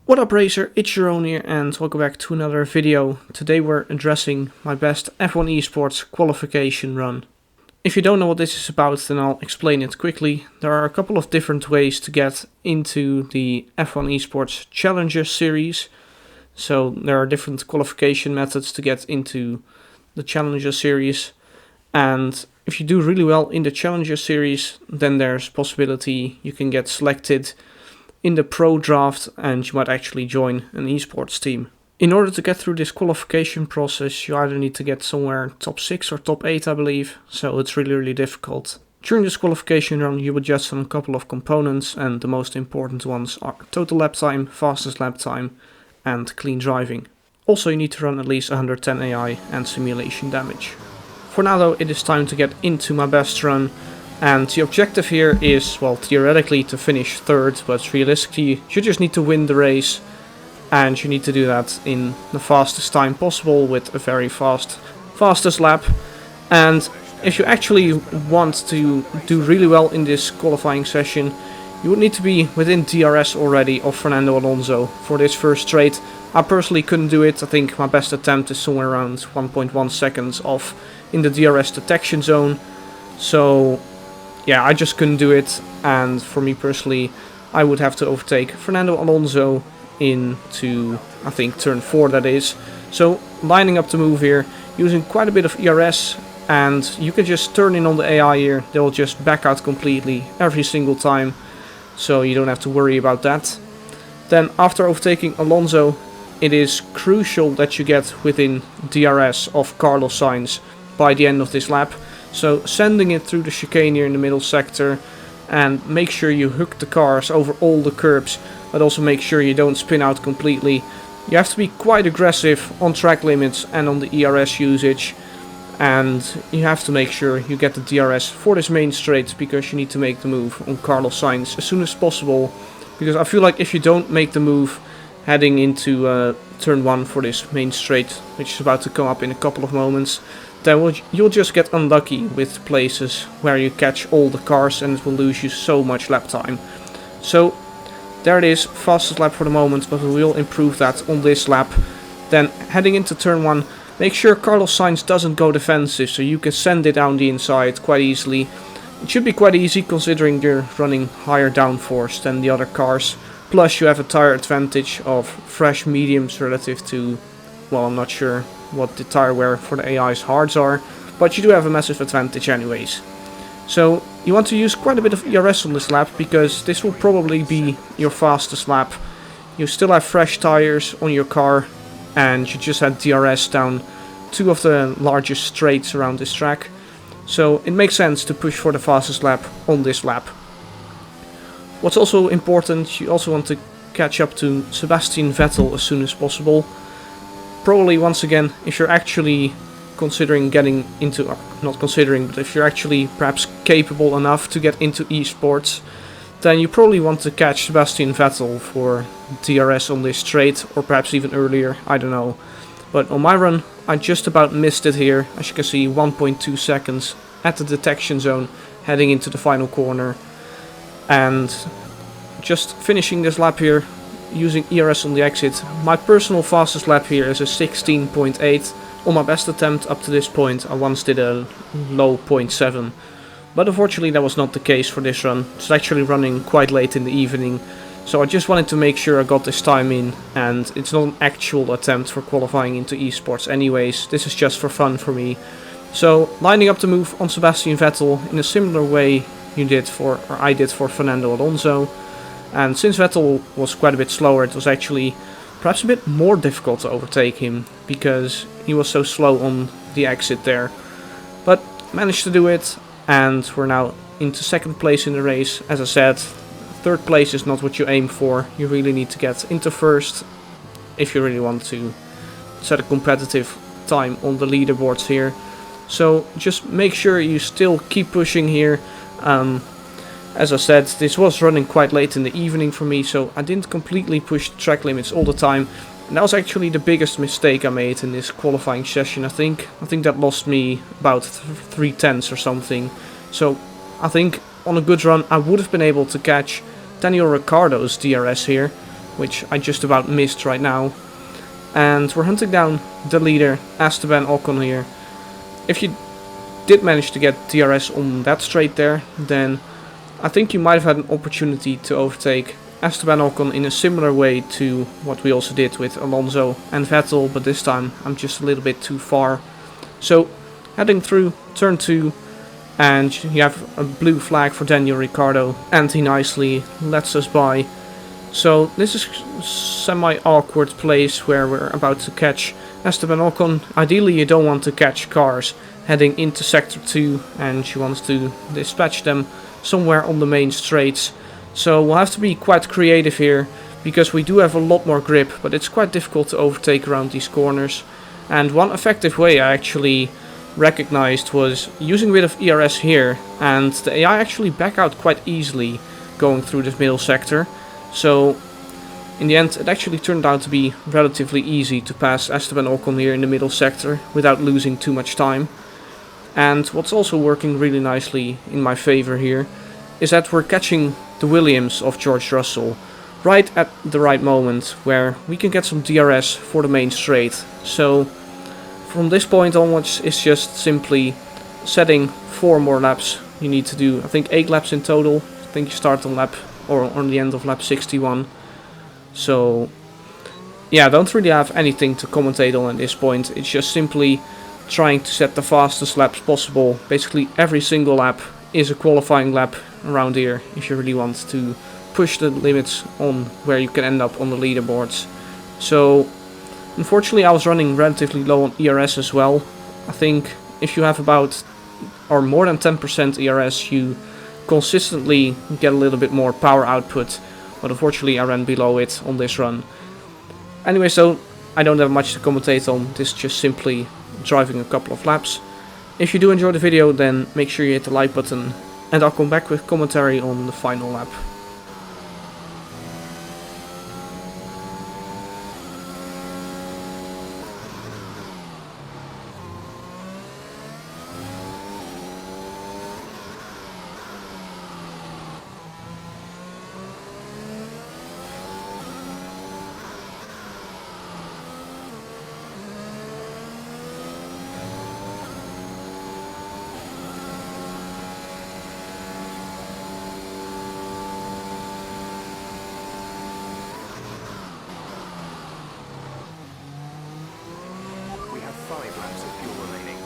What up Racer, it's Jerone here and welcome back to another video. Today we're addressing my best F1 Esports qualification run. If you don't know what this is about, then I'll explain it quickly. There are a couple of different ways to get into the F1 Esports Challenger series. So there are different qualification methods to get into the Challenger series. And if you do really well in the Challenger series, then there's possibility you can get selected in the pro draft and you might actually join an esports team. In order to get through this qualification process, you either need to get somewhere top 6 or top 8, I believe, so it's really difficult. During this qualification run you would judge on a couple of components, and the most important ones are total lap time, fastest lap time and clean driving. Also you need to run at least 110 AI and simulation damage. For now though, it is time to get into my best run. And the objective here is, well, theoretically to finish third, but realistically you just need to win the race. And you need to do that in the fastest time possible with a very fastest lap. And if you actually want to do really well in this qualifying session, you would need to be within DRS already of Fernando Alonso for this first straight. I personally couldn't do it. I think my best attempt is somewhere around 1.1 seconds off in the DRS detection zone. So yeah, I just couldn't do it, and for me personally, I would have to overtake Fernando Alonso into, I think, turn 4 that is. So, lining up the move here, using quite a bit of ERS, and you can just turn in on the AI here, they'll just back out completely every single time, so you don't have to worry about that. Then, after overtaking Alonso, it is crucial that you get within DRS of Carlos Sainz by the end of this lap. So sending it through the chicane here in the middle sector, and make sure you hook the cars over all the curbs, but also make sure you don't spin out completely. You have to be quite aggressive on track limits and on the ERS usage, and you have to make sure you get the DRS for this main straight, because you need to make the move on Carlos Sainz as soon as possible, because I feel like if you don't make the move heading into turn 1 for this main straight, which is about to come up in a couple of moments, then you'll just get unlucky with places where you catch all the cars and it will lose you so much lap time. So there it is, fastest lap for the moment, but we will improve that on this lap. Then heading into turn 1, make sure Carlos Sainz doesn't go defensive, so you can send it down the inside quite easily. It should be quite easy considering you're running higher downforce than the other cars. Plus you have a tire advantage of fresh mediums relative to, well, I'm not sure what the tire wear for the AI's hards are, but you do have a massive advantage anyways. So you want to use quite a bit of ERS on this lap, because this will probably be your fastest lap. You still have fresh tires on your car, and you just had DRS down 2 of the largest straights around this track. So it makes sense to push for the fastest lap on this lap. What's also important, you also want to catch up to Sebastian Vettel as soon as possible. Probably once again, if you're actually considering getting into, not considering, but if you're actually perhaps capable enough to get into esports, then you probably want to catch Sebastian Vettel for DRS on this straight, or perhaps even earlier, I don't know. But on my run, I just about missed it here. As you can see, 1.2 seconds at the detection zone heading into the final corner. And just finishing this lap here, using ERS on the exit. My personal fastest lap here is a 16.8. On my best attempt up to this point, I once did a low 0.7. But unfortunately that was not the case for this run. It's actually running quite late in the evening. So I just wanted to make sure I got this time in, and it's not an actual attempt for qualifying into esports anyways. This is just for fun for me. So lining up the move on Sebastian Vettel in a similar way I did for Fernando Alonso. And since Vettel was quite a bit slower, it was actually perhaps a bit more difficult to overtake him, because he was so slow on the exit there. But managed to do it, and we're now into second place in the race. As I said, third place is not what you aim for. You really need to get into first if you really want to set a competitive time on the leaderboards here. So just make sure you still keep pushing here. As I said, this was running quite late in the evening for me, so I didn't completely push the track limits all the time. And that was actually the biggest mistake I made in this qualifying session, I think. I think that lost me about 3/10 or something. So I think on a good run I would have been able to catch Daniel Ricciardo's DRS here. which I just about missed right now. And we're hunting down the leader, Esteban Ocon here. If you did manage to get DRS on that straight there, then I think you might have had an opportunity to overtake Esteban Ocon in a similar way to what we also did with Alonso and Vettel, but this time I'm just a little bit too far. So heading through turn 2, and you have a blue flag for Daniel Ricciardo, and he nicely lets us by. So this is semi-awkward place where we're about to catch Esteban Ocon. Ideally you don't want to catch cars heading into sector 2, and you want to dispatch them somewhere on the main straights. So we'll have to be quite creative here, because we do have a lot more grip, but it's quite difficult to overtake around these corners. And one effective way I actually recognized was using a bit of ERS here, and the AI actually back out quite easily going through this middle sector. So in the end it actually turned out to be relatively easy to pass Esteban Ocon here in the middle sector without losing too much time. And what's also working really nicely in my favor here is that we're catching the Williams of George Russell right at the right moment, where we can get some DRS for the main straight. So from this point onwards it's just simply setting 4 more laps. You need to do, I think, 8 laps in total. I think you start on lap, or on the end of lap 61. So yeah, I don't really have anything to commentate on at this point. It's just simply trying to set the fastest laps possible. Basically every single lap is a qualifying lap around here if you really want to push the limits on where you can end up on the leaderboards. So unfortunately I was running relatively low on ERS as well. I think if you have about or more than 10% ERS you consistently get a little bit more power output, but unfortunately I ran below it on this run. Anyway, so I don't have much to commentate on. This is just simply driving a couple of laps. If you do enjoy the video, then make sure you hit the like button, and I'll come back with commentary on the final lap. We have 5 laps of fuel remaining.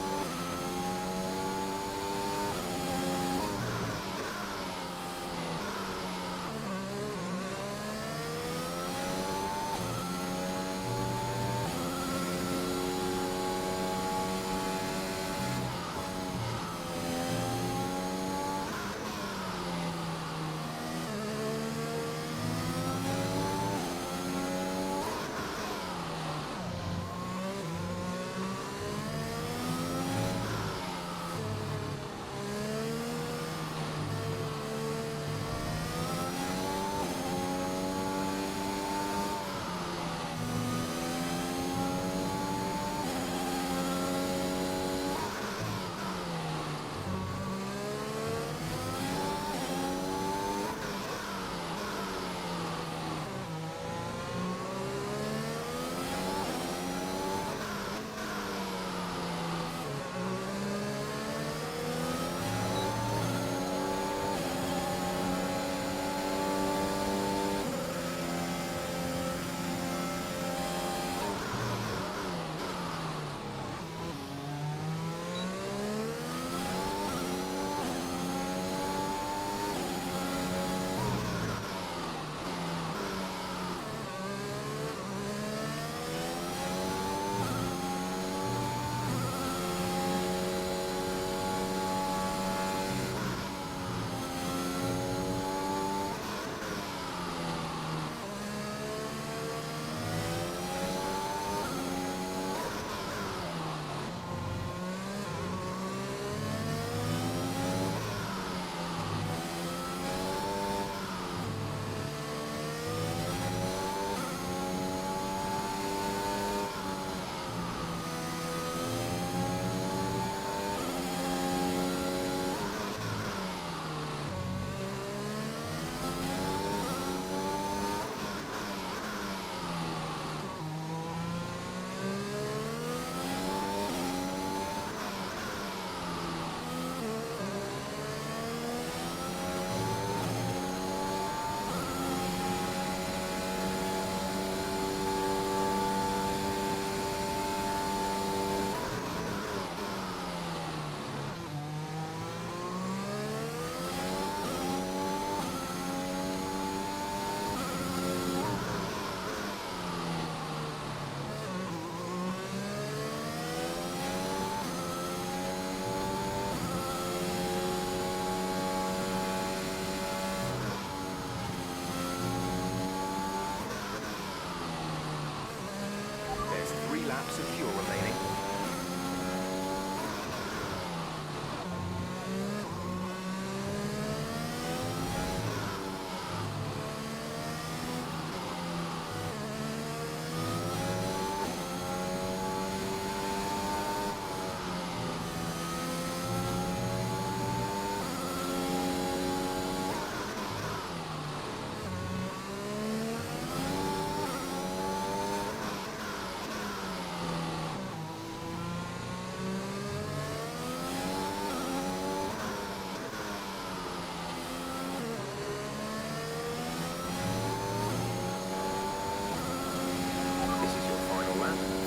laps of fuel remaining.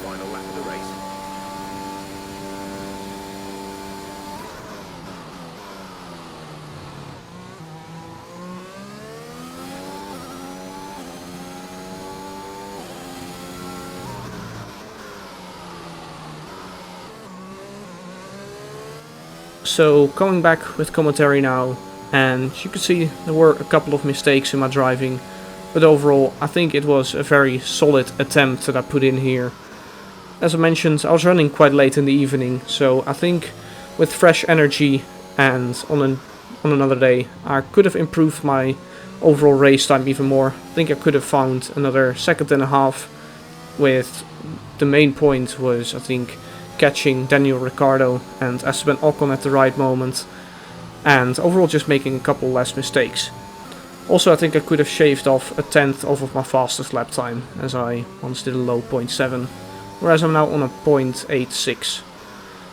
Final lap of the race. So coming back with commentary now, and you can see there were a couple of mistakes in my driving, but overall I think it was a very solid attempt that I put in here. As I mentioned, I was running quite late in the evening, so I think with fresh energy and on another day I could have improved my overall race time even more. I think I could have found another second and a half, with the main point was I think catching Daniel Ricciardo and Esteban Ocon at the right moment, and overall just making a couple less mistakes. Also I think I could have shaved off a tenth off of my fastest lap time, as I once did a low 0.7, whereas I'm now on a 0.86.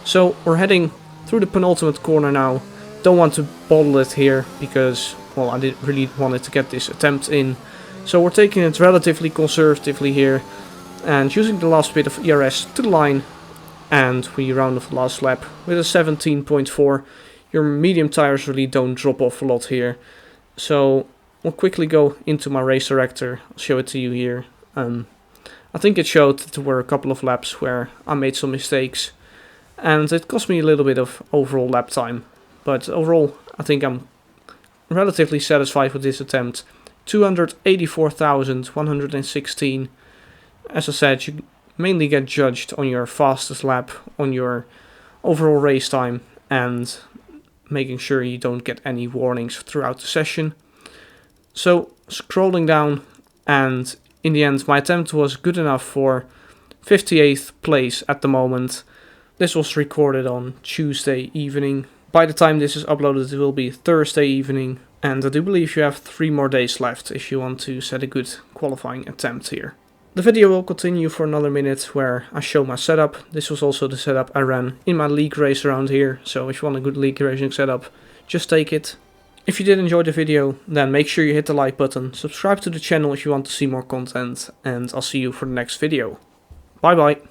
So we're heading through the penultimate corner now. Don't want to bottle it here because, well, I didn't really wanted to get this attempt in. So we're taking it relatively conservatively here and using the last bit of ERS to the line, and we round off the last lap with a 17.4. Your medium tires really don't drop off a lot here. So we'll quickly go into my race director. I'll show it to you here. I think it showed that there were a couple of laps where I made some mistakes, and it cost me a little bit of overall lap time. But overall, I think I'm relatively satisfied with this attempt. 284,116. As I said, you mainly get judged on your fastest lap, on your overall race time, and making sure you don't get any warnings throughout the session. So scrolling down, and in the end my attempt was good enough for 58th place at the moment. This was recorded on Tuesday evening. By the time this is uploaded it will be Thursday evening, and I do believe you have 3 more days left if you want to set a good qualifying attempt here. The video will continue for another minute where I show my setup. This was also the setup I ran in my league race around here, so if you want a good league racing setup, just take it. If you did enjoy the video, then make sure you hit the like button, subscribe to the channel if you want to see more content, and I'll see you for the next video. Bye bye!